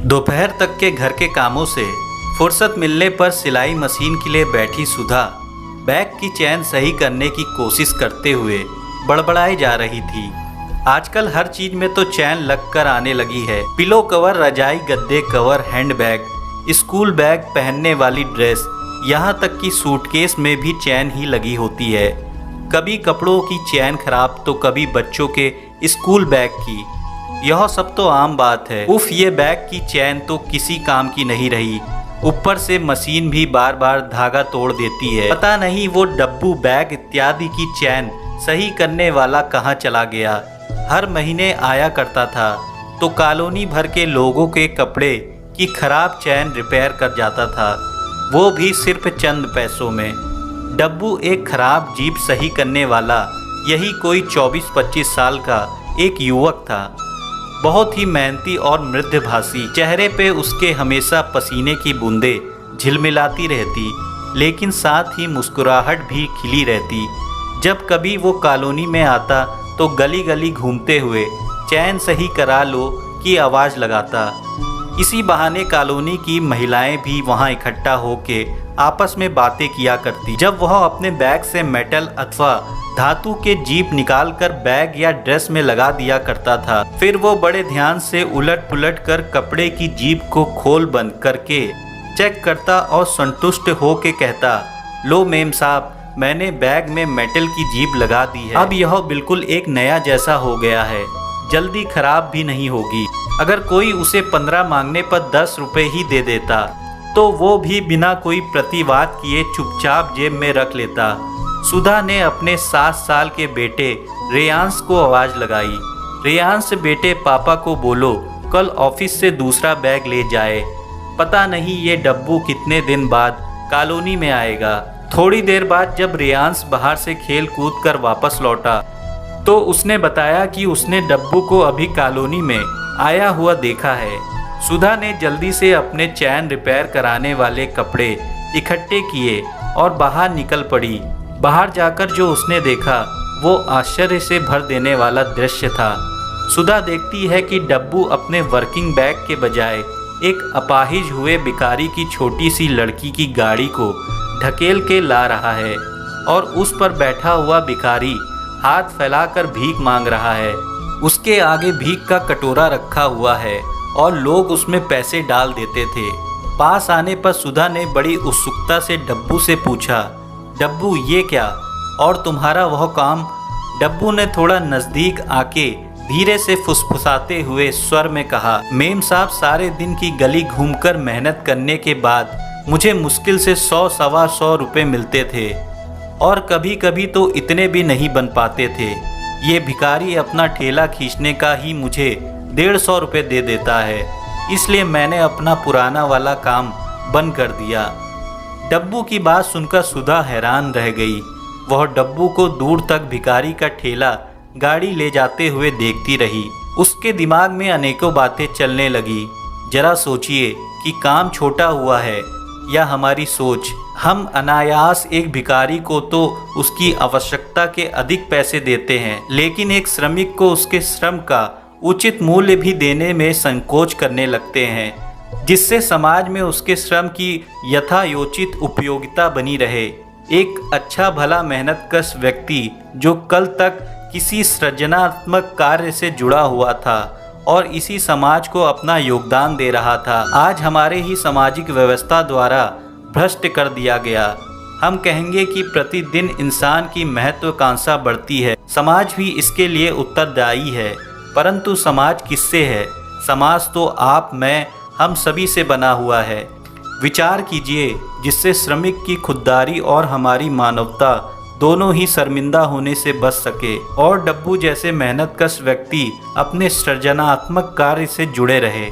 दोपहर तक के घर के कामों से फुर्सत मिलने पर सिलाई मशीन के लिए बैठी सुधा बैग की चैन सही करने की कोशिश करते हुए बड़बड़ाई जा रही थी। आजकल हर चीज में तो चैन लग कर आने लगी है। पिलो कवर, रजाई गद्दे कवर, हैंडबैग, स्कूल बैग, पहनने वाली ड्रेस, यहाँ तक कि सूटकेस में भी चैन ही लगी होती है। कभी कपड़ों की चैन खराब तो कभी बच्चों के स्कूल बैग की। यह सब तो आम बात है। उफ, ये बैग की चैन तो किसी काम की नहीं रही। ऊपर से मशीन भी बार बार धागा तोड़ देती है। पता नहीं वो डब्बू, बैग इत्यादि की चैन सही करने वाला कहाँ चला गया। हर महीने आया करता था तो कॉलोनी भर के लोगों के कपड़े की खराब चैन रिपेयर कर जाता था, वो भी सिर्फ चंद पैसों में। डब्बू एक खराब जीप सही करने वाला यही कोई 24-25 साल का एक युवक था। बहुत ही मेहनती और मृदुभाषी। चेहरे पे उसके हमेशा पसीने की बूंदें झिलमिलाती रहती, लेकिन साथ ही मुस्कुराहट भी खिली रहती। जब कभी वो कॉलोनी में आता तो गली गली घूमते हुए चैन सही करा लो की आवाज़ लगाता। इसी बहाने कॉलोनी की महिलाएं भी वहां इकट्ठा होके आपस में बातें किया करती। जब वह अपने बैग से मेटल अथवा धातु के जीप निकालकर बैग या ड्रेस में लगा दिया करता था, फिर वो बड़े ध्यान से उलट पुलट कर कपड़े की जीप को खोल बंद करके चेक करता और संतुष्ट हो के कहता, लो मेम साहब, मैंने बैग में मेटल की जीप लगा दी है। अब यह बिल्कुल एक नया जैसा हो गया है, जल्दी खराब भी नहीं होगी। अगर कोई उसे 15 मांगने पर 10 रुपए ही दे देता तो वो भी बिना कोई प्रतिवाद किए चुपचाप जेब में रख लेता। सुधा ने अपने 7 साल के बेटे रेयांश को आवाज़ लगाई। रेयांश बेटे, पापा को बोलो कल ऑफिस से दूसरा बैग ले जाए। पता नहीं ये डब्बू कितने दिन बाद कॉलोनी में आएगा। थोड़ी देर बाद जब रेयांश बाहर से खेल कूद कर वापस लौटा तो उसने बताया कि उसने डब्बू को अभी कॉलोनी में आया हुआ देखा है। सुधा ने जल्दी से अपने चैन रिपेयर कराने वाले कपड़े इकट्ठे किए और बाहर निकल पड़ी। बाहर जाकर जो उसने देखा वो आश्चर्य से भर देने वाला दृश्य था। सुधा देखती है कि डब्बू अपने वर्किंग बैग के बजाय एक अपाहिज हुए भिखारी की छोटी सी लड़की की गाड़ी को ढकेल के ला रहा है और उस पर बैठा हुआ भिखारी हाथ फैलाकर भीख मांग रहा है। उसके आगे भीख का कटोरा रखा हुआ है और लोग उसमें पैसे डाल देते थे। पास आने पर सुधा ने बड़ी उत्सुकता से डब्बू से पूछा, डब्बू ये क्या और तुम्हारा वह काम? डब्बू ने थोड़ा नज़दीक आके धीरे से फुसफुसाते हुए स्वर में कहा, मेम साहब, सारे दिन की गली घूमकर मेहनत करने के बाद मुझे मुश्किल से 100-125 रुपये मिलते थे और कभी कभी तो इतने भी नहीं बन पाते थे। ये भिखारी अपना ठेला खींचने का ही मुझे 150 रुपये दे देता है, इसलिए मैंने अपना पुराना वाला काम बंद कर दिया। डब्बू की बात सुनकर सुधा हैरान रह गई। वह डब्बू को दूर तक भिखारी का ठेला गाड़ी ले जाते हुए देखती रही। उसके दिमाग में अनेकों बातें चलने लगी। जरा सोचिए कि काम छोटा हुआ है या हमारी सोच। हम अनायास एक भिखारी को तो उसकी आवश्यकता के अधिक पैसे देते हैं, लेकिन एक श्रमिक को उसके श्रम का उचित मूल्य भी देने में संकोच करने लगते हैं, जिससे समाज में उसके श्रम की यथायोचित उपयोगिता बनी रहे। एक अच्छा भला मेहनतकश व्यक्ति जो कल तक किसी सृजनात्मक कार्य से जुड़ा हुआ था और इसी समाज को अपना योगदान दे रहा था, आज हमारे ही सामाजिक व्यवस्था द्वारा भ्रष्ट कर दिया गया। हम कहेंगे कि प्रतिदिन इंसान की महत्वाकांक्षा बढ़ती है, समाज भी इसके लिए उत्तरदायी है। परंतु समाज किससे है? समाज तो आप, मैं, हम सभी से बना हुआ है। विचार कीजिए, जिससे श्रमिक की खुददारी और हमारी मानवता दोनों ही शर्मिंदा होने से बच सके और डब्बू जैसे मेहनतकश व्यक्ति अपने सृजनात्मक कार्य से जुड़े रहे।